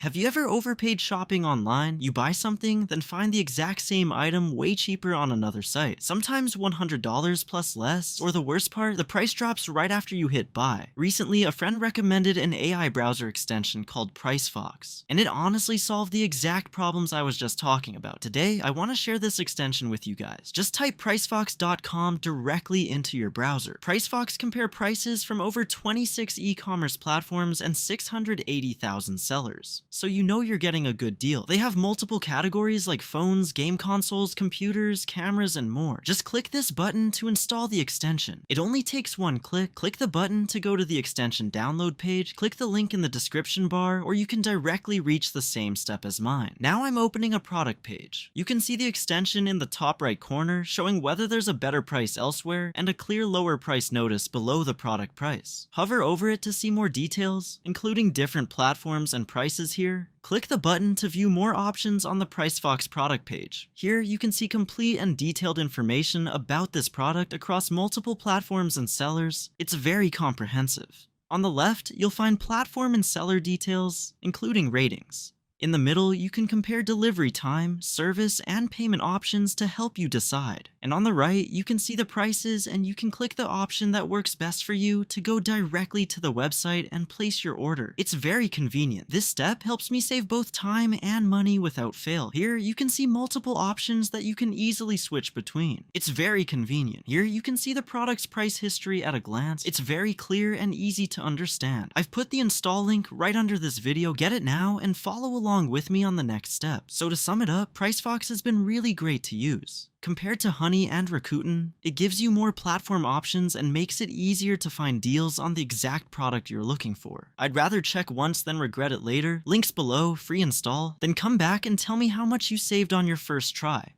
Have you ever overpaid shopping online? You buy something, then find the exact same item way cheaper on another site. Sometimes $100 plus less, or the worst part, the price drops right after you hit buy. Recently, a friend recommended an AI browser extension called Pricefox, and it honestly solved the exact problems I was just talking about. Today, I want to share this extension with you guys. Just type pricefox.com directly into your browser. Pricefox compare prices from over 26 e-commerce platforms and 680,000 sellers, so you know you're getting a good deal. They have multiple categories like phones, game consoles, computers, cameras, and more. Just click this button to install the extension. It only takes one click. Click the button to go to the extension download page, click the link in the description bar, or you can directly reach the same step as mine. Now I'm opening a product page. You can see the extension in the top right corner showing whether there's a better price elsewhere and a clear lower price notice below the product price. Hover over it to see more details, including different platforms and prices here. Click the button to view more options on the Pricefox product page. Here you can see complete and detailed information about this product across multiple platforms and sellers. It's very comprehensive. On the left, you'll find platform and seller details, including ratings. In the middle, you can compare delivery time, service, and payment options to help you decide. And on the right, you can see the prices and you can click the option that works best for you to go directly to the website and place your order. It's very convenient. This step helps me save both time and money without fail. Here, you can see multiple options that you can easily switch between. It's very convenient. Here, you can see the product's price history at a glance. It's very clear and easy to understand. I've put the install link right under this video. Get it now and follow along with me on the next step. So to sum it up, Pricefox has been really great to use. Compared to Honey and Rakuten, it gives you more platform options and makes it easier to find deals on the exact product you're looking for. I'd rather check once than regret it later. Links below, free install. Then come back and tell me how much you saved on your first try.